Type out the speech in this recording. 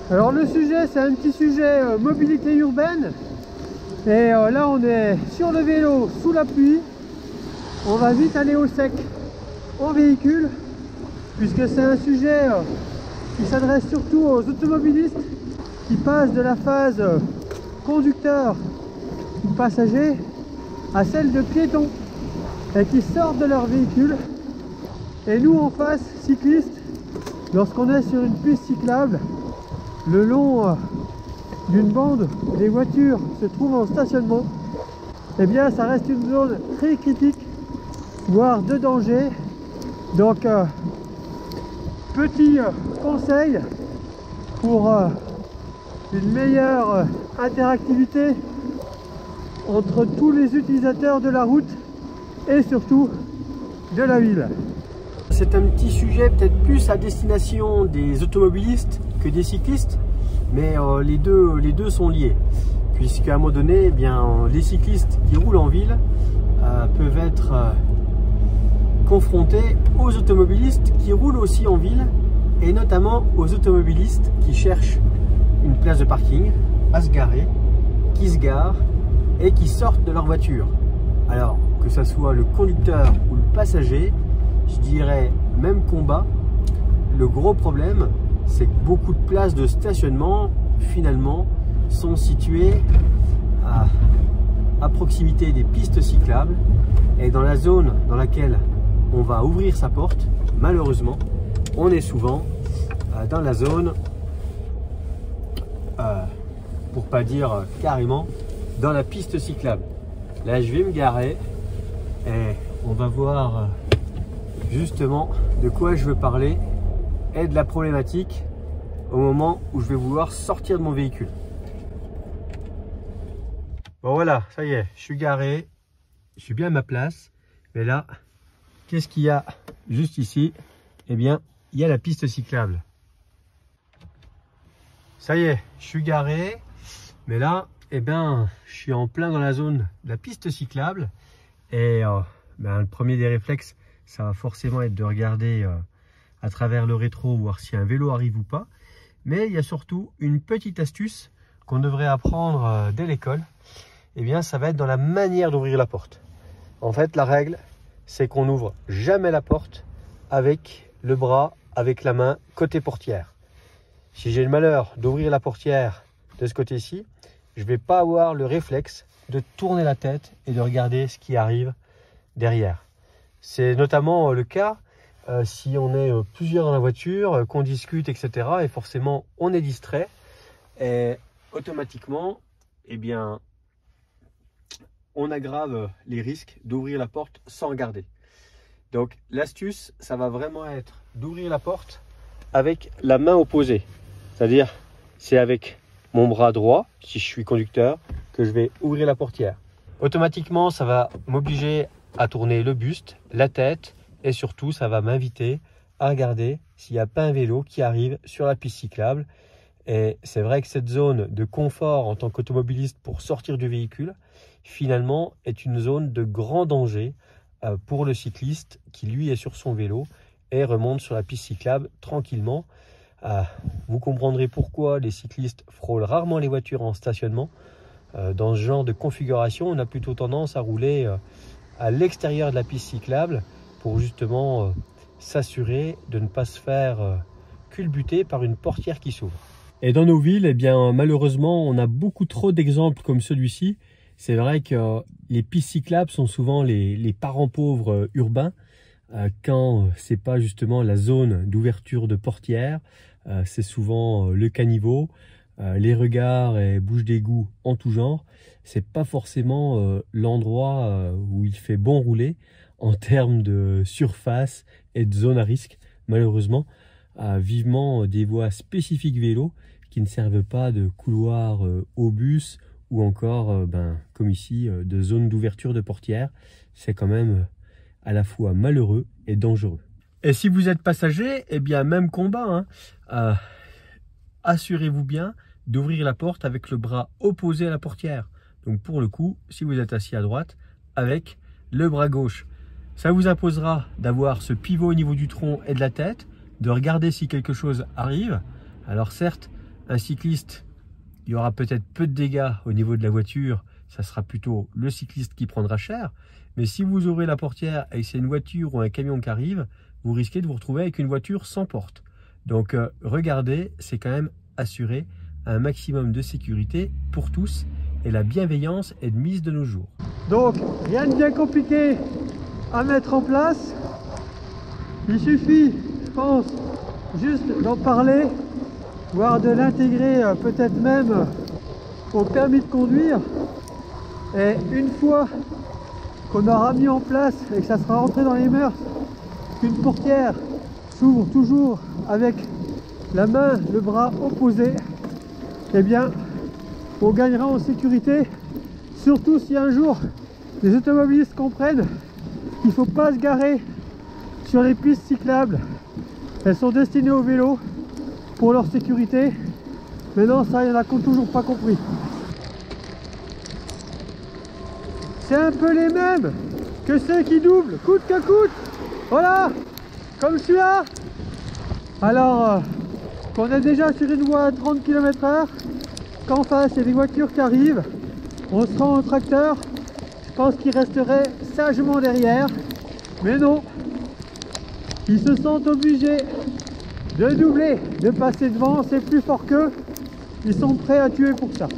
Alors le sujet, c'est un petit sujet mobilité urbaine. Et là on est sur le vélo sous la pluie. On va vite aller au sec en véhicule, puisque c'est un sujet qui s'adresse surtout aux automobilistes qui passent de la phase conducteur ou passager à celle de piéton et qui sortent de leur véhicule. Et nous en face, cyclistes, lorsqu'on est sur une piste cyclable, le long d'une bande où les voitures se trouvent en stationnement, eh bien ça reste une zone très critique, voire de danger. Donc petit conseil pour une meilleure interactivité entre tous les utilisateurs de la route et surtout de la ville. C'est un petit sujet peut-être plus à destination des automobilistes que des cyclistes, mais les deux sont liés, puisqu'à un moment donné, eh bien, les cyclistes qui roulent en ville peuvent être confrontés aux automobilistes qui roulent aussi en ville, et notamment aux automobilistes qui cherchent une place de parking à se garer, qui se garent et qui sortent de leur voiture. Alors que ce soit le conducteur ou le passager, je dirais même combat. Le gros problème, c'est que beaucoup de places de stationnement finalement sont situées à proximité des pistes cyclables, et dans la zone dans laquelle on va ouvrir sa porte, malheureusement on est souvent dans la zone, pour pas dire carrément dans la piste cyclable. Là je vais me garer et on va voir justement de quoi je veux parler et de la problématique au moment où je vais vouloir sortir de mon véhicule. Bon voilà, ça y est, je suis garé, je suis bien à ma place, mais là, qu'est-ce qu'il y a juste ici? Eh bien, il y a la piste cyclable. Ça y est, je suis garé, mais là, eh bien, je suis en plein dans la zone de la piste cyclable, et le premier des réflexes, ça va forcément être de regarder à travers le rétro, voir si un vélo arrive ou pas. Mais il y a surtout une petite astuce qu'on devrait apprendre dès l'école. Eh bien, ça va être dans la manière d'ouvrir la porte. En fait, la règle, c'est qu'on n'ouvre jamais la porte avec le bras, avec la main, côté portière. Si j'ai le malheur d'ouvrir la portière de ce côté-ci, je ne vais pas avoir le réflexe de tourner la tête et de regarder ce qui arrive derrière. C'est notamment le cas si on est plusieurs dans la voiture, qu'on discute, etc. Et forcément, on est distrait. Et automatiquement, eh bien, on aggrave les risques d'ouvrir la porte sans regarder. Donc, l'astuce, ça va vraiment être d'ouvrir la porte avec la main opposée. C'est-à-dire, c'est avec mon bras droit, si je suis conducteur, que je vais ouvrir la portière. Automatiquement, ça va m'obliger à tourner le buste, la tête, et surtout ça va m'inviter à regarder s'il n'y a pas un vélo qui arrive sur la piste cyclable. Et c'est vrai que cette zone de confort en tant qu'automobiliste pour sortir du véhicule, finalement est une zone de grand danger pour le cycliste qui lui est sur son vélo et remonte sur la piste cyclable tranquillement. Vous comprendrez pourquoi les cyclistes frôlent rarement les voitures en stationnement. Dans ce genre de configuration, on a plutôt tendance à rouler à l'extérieur de la piste cyclable pour justement s'assurer de ne pas se faire culbuter par une portière qui s'ouvre. Et dans nos villes, eh bien, malheureusement, on a beaucoup trop d'exemples comme celui-ci. C'est vrai que les pistes cyclables sont souvent les parents pauvres urbains quand c'est pas justement la zone d'ouverture de portière. C'est souvent le caniveau, les regards et bouches d'égout en tout genre. C'est pas forcément l'endroit où il fait bon rouler en termes de surface et de zone à risque, malheureusement. Vivement des voies spécifiques vélo qui ne servent pas de couloir au bus ou encore, comme ici, de zone d'ouverture de portière. C'est quand même à la fois malheureux et dangereux. Et si vous êtes passager, eh bien même combat, hein. Assurez-vous bien d'ouvrir la porte avec le bras opposé à la portière. Donc pour le coup, si vous êtes assis à droite, avec le bras gauche. Ça vous imposera d'avoir ce pivot au niveau du tronc et de la tête, de regarder si quelque chose arrive. Alors certes, un cycliste, il y aura peut-être peu de dégâts au niveau de la voiture, ça sera plutôt le cycliste qui prendra cher. Mais si vous ouvrez la portière et que c'est une voiture ou un camion qui arrive, vous risquez de vous retrouver avec une voiture sans porte. Donc regardez, c'est quand même assurer un maximum de sécurité pour tous et la bienveillance est de mise de nos jours. Donc rien de bien compliqué à mettre en place. Il suffit, je pense, juste d'en parler, voire de l'intégrer peut-être même au permis de conduire. Et une fois qu'on aura mis en place et que ça sera rentré dans les mœurs, qu'une portière s'ouvre toujours avec la main, le bras opposé, eh bien on gagnera en sécurité, surtout si un jour les automobilistes comprennent qu'il ne faut pas se garer sur les pistes cyclables. Elles sont destinées aux vélos pour leur sécurité, mais non, ça il y en a qui n'ont toujours pas compris. C'est un peu les mêmes que ceux qui doublent coûte que coûte, voilà, comme celui-là. Alors qu'on est déjà sur une voie à 30 km/h, qu'en face il y a des voitures qui arrivent, on se rend au tracteur, je pense qu'il resterait sagement derrière, mais non, ils se sentent obligés de doubler, de passer devant, c'est plus fort qu'eux, ils sont prêts à tuer pour ça.